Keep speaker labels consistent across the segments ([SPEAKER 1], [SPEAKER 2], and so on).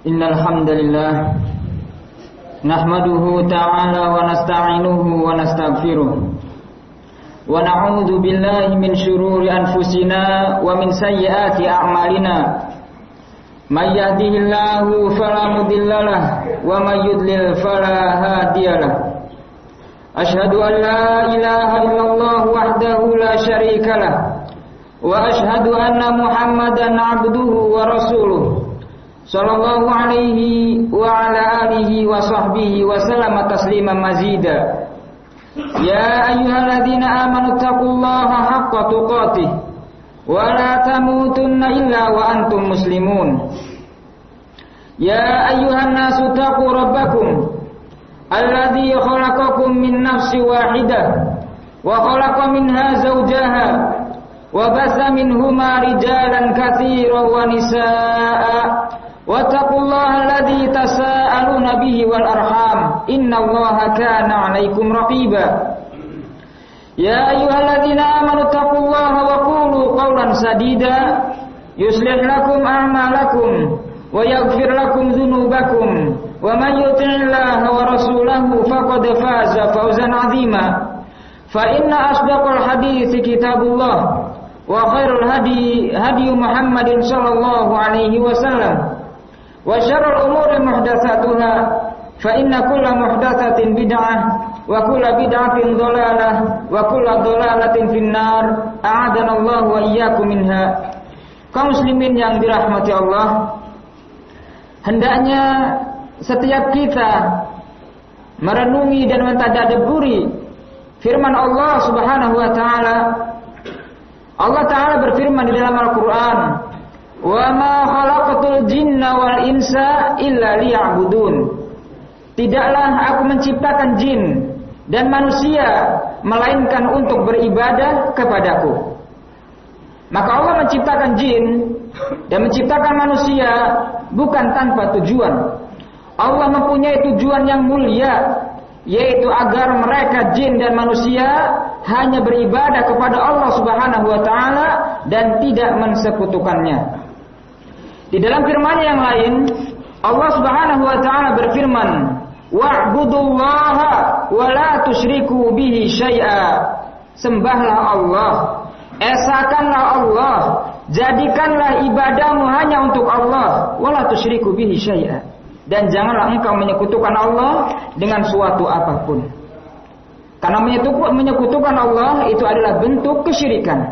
[SPEAKER 1] Innal hamdalillah nahmaduhu ta'ala wa nasta'inuhu wa nastaghfiruh wa na'udzu billahi min shururi anfusina wa min sayyiati a'malina. May yahdihillahu fala mudhillalah wa may yudlil fala hadiyalah. Asyhadu an la ilaha illallah wahdahu la syarikalah wa asyhadu anna Muhammadan 'abduhu wa rasuluh. Sallallahu alaihi wa ala alihi wa sahbihi wa sallama tasliman mazida. Ya ayyuhalladzina amanu taqullaha haqqa tuqatih wa la tamutunna illa wa antum muslimun. Ya ayyuhan nasu taqu rabbakum alladzi khalaqakum min nafsin wahidah wa khalaqa minha zawjaha wa bassa minhuma rijalan katsiran wa nisaa'a. Wattaqullaha alladzi tasaaluna bihi wal arham innallaha kana 'alaikum raqiba. Ya ayyuhalladzina amanu taqullaha wa qulu qawlan sadida yuslih lakum a'malakum wa yaghfir lakum dzunubakum wa may yuti'illaha wa rasulahu faqad faza fawzan 'azima. Fa inna asdaqal hadithi kitabullah wa khairul hadi Muhammadin sallallahu alaihi wasallam. Wa syarrul umuri muhdatsatuha fa inna kulla muhdatsatin bid'ah wa kulla bid'atin dhalalah wa kulla dhalalatin finnar. A'adanallahu wa iyyakum minha. Kaum muslimin yang dirahmati Allah, hendaknya setiap kita merenungi dan mentadabburi firman Allah Subhanahu wa taala. Allah taala berfirman di dalam Al-Qur'an, "Wa ma khalaqatul jinna wal insa illa liya'budun." Tidaklah aku menciptakan jin dan manusia melainkan untuk beribadah kepadaku. Maka Allah menciptakan jin dan menciptakan manusia bukan tanpa tujuan. Allah mempunyai tujuan yang mulia, yaitu agar mereka jin dan manusia hanya beribadah kepada Allah Subhanahu wa taala dan tidak mensekutukannya. Di dalam firman-Nya yang lain, Allah Subhanahu wa taala berfirman, "Wa'budullaha wa la tusyriku bihi syai'a." Sembahlah Allah, esakanlah Allah, jadikanlah ibadahmu hanya untuk Allah, wa la tusyriku bihi syai'a. Dan janganlah engkau menyekutukan Allah dengan suatu apapun. Karena menyekutukan Allah itu adalah bentuk kesyirikan.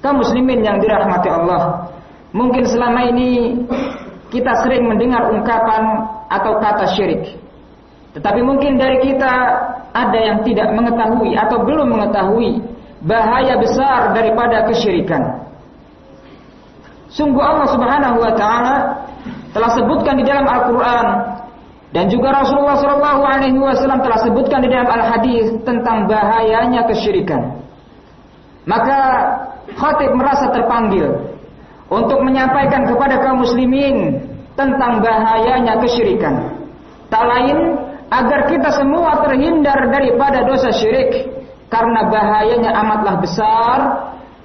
[SPEAKER 1] Kaum muslimin yang dirahmati Allah, mungkin selama ini kita sering mendengar ungkapan atau kata syirik. Tetapi mungkin dari kita ada yang tidak mengetahui atau belum mengetahui bahaya besar daripada kesyirikan. Sungguh Allah Subhanahu wa taala telah sebutkan di dalam Al-Qur'an dan juga Rasulullah sallallahu alaihi wasallam telah sebutkan di dalam Al-Hadis tentang bahayanya kesyirikan. Maka khatib merasa terpanggil untuk menyampaikan kepada kaum muslimin tentang bahayanya kesyirikan. Tak lain agar kita semua terhindar daripada dosa syirik, karena bahayanya amatlah besar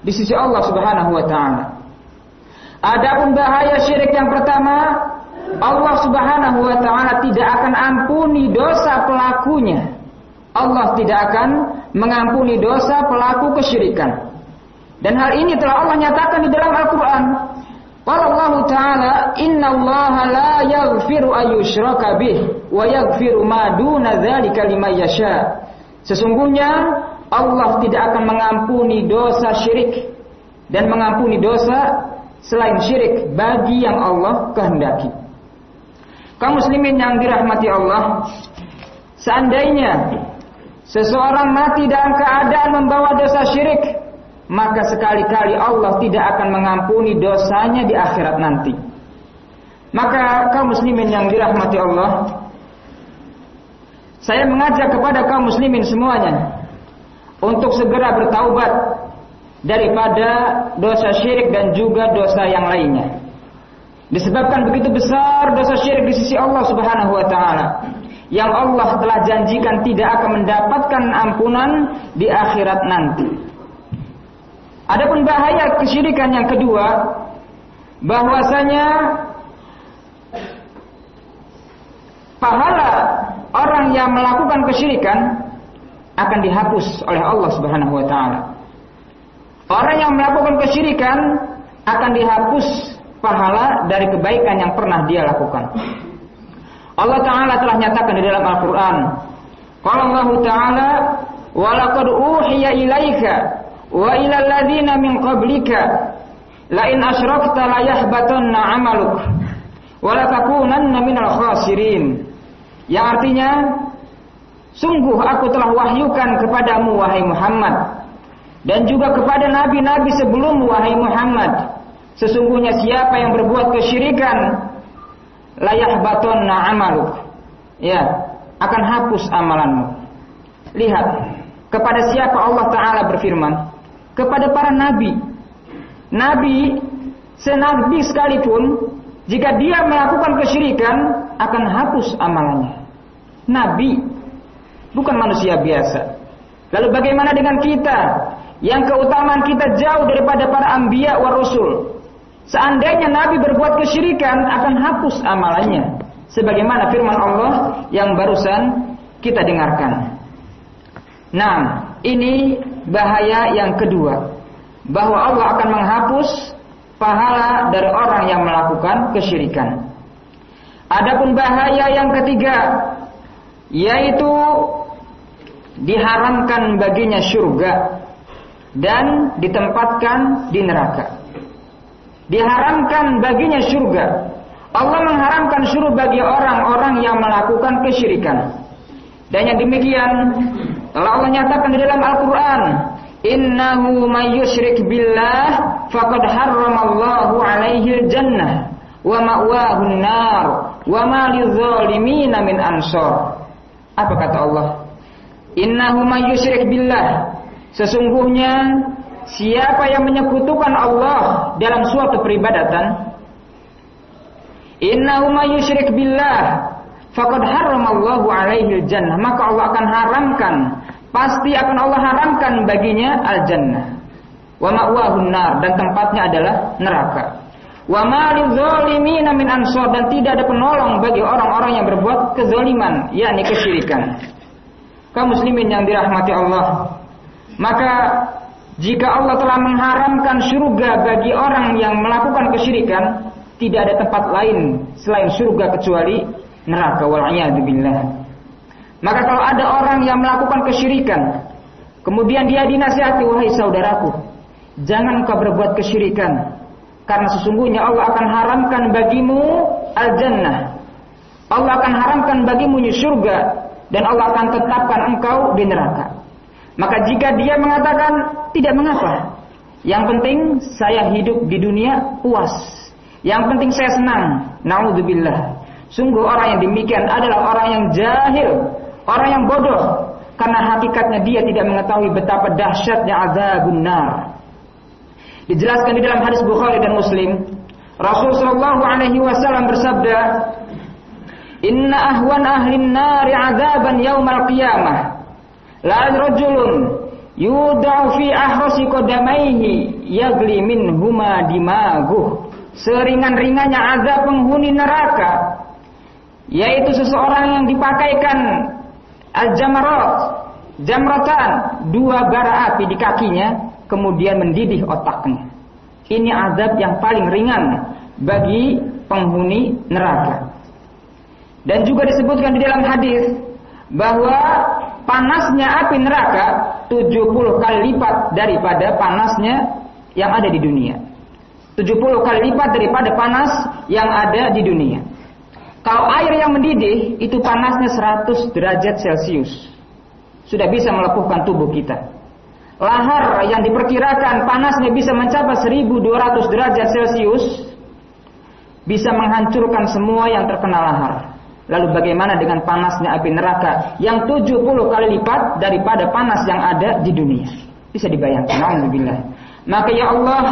[SPEAKER 1] di sisi Allah Subhanahu wa taala. Adapun bahaya syirik yang pertama, Allah Subhanahu wa taala tidak akan ampuni dosa pelakunya. Allah tidak akan mengampuni dosa pelaku kesyirikan. Dan hal ini telah Allah nyatakan di dalam Al-Qur'an. Qala Allah Ta'ala, "Innallaha la yaghfiru ayyushraka bih wa yaghfiru ma duna dzalika liman yasha." Sesungguhnya Allah tidak akan mengampuni dosa syirik dan mengampuni dosa selain syirik bagi yang Allah kehendaki. Kaum muslimin yang dirahmati Allah, seandainya seseorang mati dalam keadaan membawa dosa syirik, maka sekali-kali Allah tidak akan mengampuni dosanya di akhirat nanti. Maka kaum muslimin yang dirahmati Allah, saya mengajak kepada kaum muslimin semuanya untuk segera bertaubat daripada dosa syirik dan juga dosa yang lainnya. Disebabkan begitu besar dosa syirik di sisi Allah Subhanahu wa taala, yang Allah telah janjikan tidak akan mendapatkan ampunan di akhirat nanti. Adapun bahaya kesyirikan yang kedua, bahwasanya orang yang melakukan kesyirikan akan dihapus oleh Allah Subhanahu wa taala. Orang yang melakukan kesyirikan akan dihapus pahala dari kebaikan yang pernah dia lakukan. Allah taala telah nyatakan di dalam Al-Qur'an, qala Allah taala wa laqad uhiya ilaika wa ila alladziina min qablika la in asyrakta la yahbatanna 'amaluk wa la takunanna minal khasirin. Yang artinya, sungguh aku telah wahyukan kepadamu wahai Muhammad, dan juga kepada nabi-nabi sebelummu wahai Muhammad, sesungguhnya siapa yang berbuat kesyirikan la yahbatanna 'amaluk, ya, akan hapus amalanmu. Lihat, kepada siapa Allah taala berfirman? Kepada para nabi. Nabi, senabi sekalipun, jika dia melakukan kesyirikan akan hapus amalannya. Nabi, bukan manusia biasa. Lalu bagaimana dengan kita yang keutamaan kita jauh daripada para anbiya wa rasul? Seandainya Nabi berbuat kesyirikan akan hapus amalannya, sebagaimana firman Allah yang barusan kita dengarkan. Nah, ini bahaya yang kedua, bahwa Allah akan menghapus pahala dari orang yang melakukan kesyirikan. Adapun bahaya yang ketiga, yaitu diharamkan baginya surga dan ditempatkan di neraka. Diharamkan baginya surga. Allah mengharamkan surga bagi orang-orang yang melakukan kesyirikan. Dan yang demikian telah Allah nyatakan di dalam Al-Qur'an, innahu may yusyrik billah faqad harramallahu 'alaihi al-jannah wa ma'wahu an-nar wa ma lidh-dhalimina min ansar. Apa kata Allah? Innahu may yusyrik billah, sesungguhnya siapa yang menyekutukan Allah dalam suatu peribadatan, innahu may yusyrik billah faqad harramallahu 'alaihi al-jannah, maka Allah akan haramkan, pasti akan Allah haramkan baginya al-jannah. Wa ma'wahu an-nar, dan tempatnya adalah neraka. Wa ma lidh-dhalimina min ansar, dan tidak ada penolong bagi orang-orang yang berbuat kezaliman, yakni kesyirikan. Kaum muslimin yang dirahmati Allah, maka jika Allah telah mengharamkan surga bagi orang yang melakukan kesyirikan, tidak ada tempat lain selain surga kecuali neraka, wal'iyadzubillah. Maka kalau ada orang yang melakukan kesyirikan, kemudian dia dinasihati, wahai saudaraku, jangan kau berbuat kesyirikan, karena sesungguhnya Allah akan haramkan bagimu al-jannah, Allah akan haramkan bagimu surga, dan Allah akan tetapkan engkau di neraka. Maka jika dia mengatakan, tidak mengapa, yang penting saya hidup di dunia puas, yang penting saya senang, na'udzubillah, sungguh orang yang demikian adalah orang yang jahil, orang yang bodoh, karena hakikatnya dia tidak mengetahui betapa dahsyatnya azabun nar. Dijelaskan di dalam hadis Bukhari dan Muslim, Rasul sallallahu alaihi wasallam bersabda, inna ahwan ahlin nari azaban yaumal qiyamah la rajulun yudau fi ahrasi qadamaihi yagli minhuma dimaguh. Seringan-ringannya azab penghuni neraka, yaitu seseorang yang dipakaikan al-jamarat, jamratan, dua bara api di kakinya, kemudian mendidih otaknya. Ini azab yang paling ringan bagi penghuni neraka. Dan juga disebutkan di dalam hadis bahwa panasnya api neraka 70 kali lipat daripada panasnya yang ada di dunia. 70 kali lipat daripada panas yang ada di dunia. Kalau air yang mendidih itu panasnya 100 derajat Celcius, sudah bisa melepuhkan tubuh kita. Lahar yang diperkirakan panasnya bisa mencapai 1200 derajat Celcius, bisa menghancurkan semua yang terkena lahar. Lalu bagaimana dengan panasnya api neraka yang 70 kali lipat daripada panas yang ada di dunia? Bisa dibayangkan. Alhamdulillah. Maka ya Allah,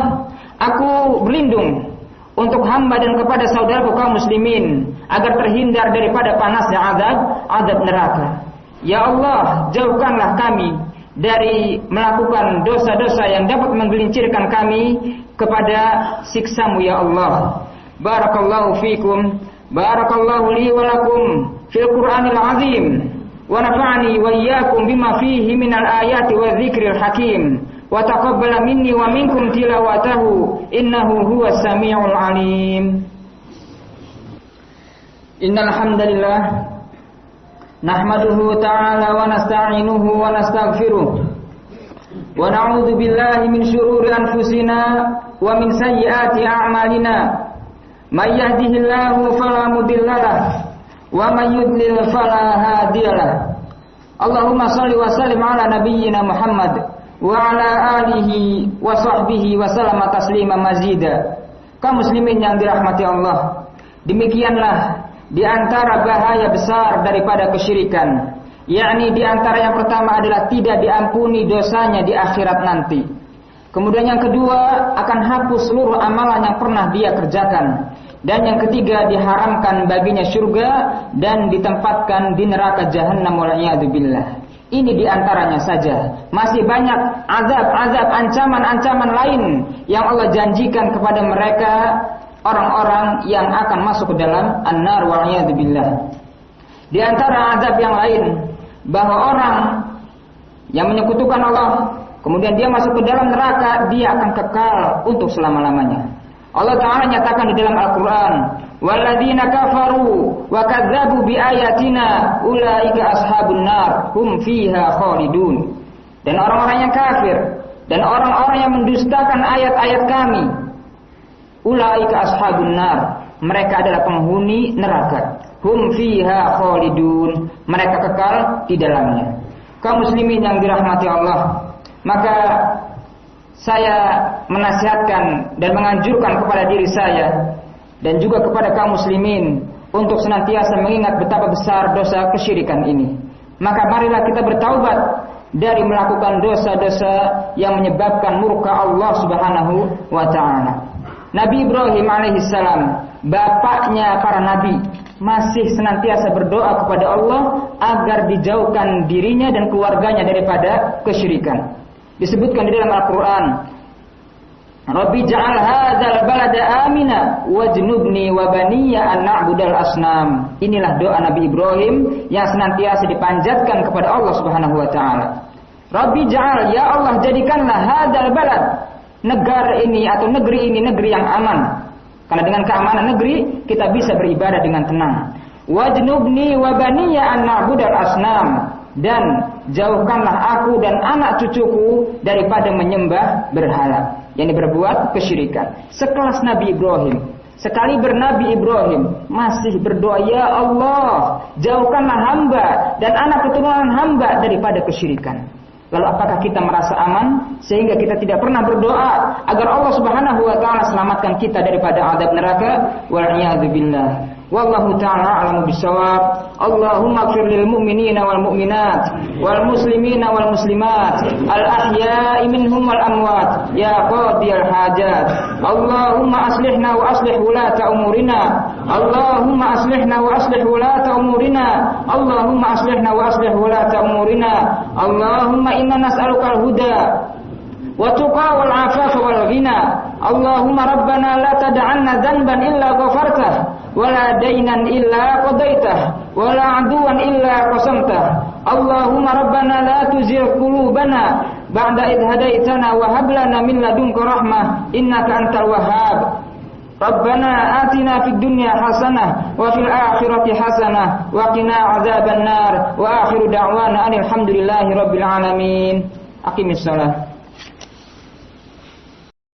[SPEAKER 1] aku berlindung untuk hamba dan kepada saudaraku kaum muslimin agar terhindar daripada panasnya azab neraka. Ya Allah, jauhkanlah kami dari melakukan dosa-dosa yang dapat menggelincirkan kami kepada siksa-Mu ya Allah. Barakallahu fikum, barakallahu li wa lakum fil Qur'anil azim, wa nafa'ani wa iyyakum bima fihi minal ayati wa dzikril hakim wa taqabbala minni wa minkum tilawatahu innahu huwas samiul alim. Innal hamdalillah nahmaduhu ta'ala wa nasta'inuhu wa nastaghfiruh wa na'udzu billahi min shururi anfusina wa min sayyiati a'malina. May yahdihillahu fala mudhillalah wa may yudlil fala hadiyalah. Allahumma shalli wa sallim ala nabiyyina Muhammad wa ala alihi wa sahbihi wa sallama taslima mazida. Kaum muslimin yang dirahmati Allah, demikianlah di antara bahaya besar daripada kesyirikan, yakni di antara yang pertama adalah tidak diampuni dosanya di akhirat nanti. Kemudian yang kedua, akan hapus seluruh amalan yang pernah dia kerjakan. Dan yang ketiga, diharamkan baginya surga dan ditempatkan di neraka jahannam wal'iyadzubillah. Ini diantaranya saja. Masih banyak azab-azab, ancaman-ancaman lain yang Allah janjikan kepada mereka, orang-orang yang akan masuk ke dalam an-nar wal'iyadzubillah. Di antara azab yang lain, bahwa orang yang menyekutukan Allah, kemudian dia masuk ke dalam neraka, dia akan kekal untuk selama-lamanya. Allah Ta'ala nyatakan di dalam Al-Quran, walladzina kafaru wa kadzabu biayatina ulaika ashabun nar hum fiha khalidun. Dan orang-orang yang kafir dan orang-orang yang mendustakan ayat-ayat kami, ulaika ashabun nar, mereka adalah penghuni neraka. Hum fiha khalidun, mereka kekal di dalamnya. Kaum muslimin yang dirahmati Allah, maka saya menasihatkan dan menganjurkan kepada diri saya dan juga kepada kaum muslimin untuk senantiasa mengingat betapa besar dosa kesyirikan ini. Maka marilah kita bertaubat dari melakukan dosa-dosa yang menyebabkan murka Allah Subhanahu wa ta'ala. Nabi Ibrahim alaihissalam, bapaknya para nabi, masih senantiasa berdoa kepada Allah agar dijauhkan dirinya dan keluarganya daripada kesyirikan. Disebutkan di dalam Al-Quran, Rabbi ja'al hadzal balada amina wajnubni wa baniya an na'budal asnam. Inilah doa Nabi Ibrahim yang senantiasa dipanjatkan kepada Allah Subhanahu wa taala. Rabbi ja'al, ya Allah jadikanlah hadzal balad, negara ini atau negeri ini negeri yang aman. Karena dengan keamanan negeri kita bisa beribadah dengan tenang. Wajnubni wa baniya an na'budal asnam, dan jauhkanlah aku dan anak cucuku daripada menyembah berhala, yakni berbuat kesyirikan. Sekelas Nabi Ibrahim, sekali bernabi Ibrahim masih berdoa, ya Allah jauhkanlah hamba dan anak keturunan hamba daripada kesyirikan. Lalu apakah kita merasa aman sehingga kita tidak pernah berdoa agar Allah Subhanahu wa taala selamatkan kita daripada azab neraka? Wal'iyadzubillah. Wallahu ta'ala a'lamu bissawab. Allahumma ighfir lil mu'minina wal mu'minat wal muslimina wal muslimat al ahya'i minhum wal amwat ya qadiyal hajat. Allahumma aslihna wa aslih wulata umurina. Allahumma aslihna wa aslih wulata umurina. Allahumma aslihna wa aslih wulata umurina. Allahumma inna nas'aluka al-huda wa tuqa wal afafa wal ghina. Allahumma rabbana la tad'alna dhanban illa ghafartah wa la daynan illa qadaitah wa la 'aduwan illa qasamtah. Allahumma rabbana la tuzigh qulubana ba'da idh hadaitana wa hab lana min ladunka rahmah innaka antal wahhab. Rabbana atina fid dunya hasanah wa fil akhirati hasanah wa qina 'adzaban nar wa akhiru da'wana alhamdulillahi rabbil alamin. Aqimissalah.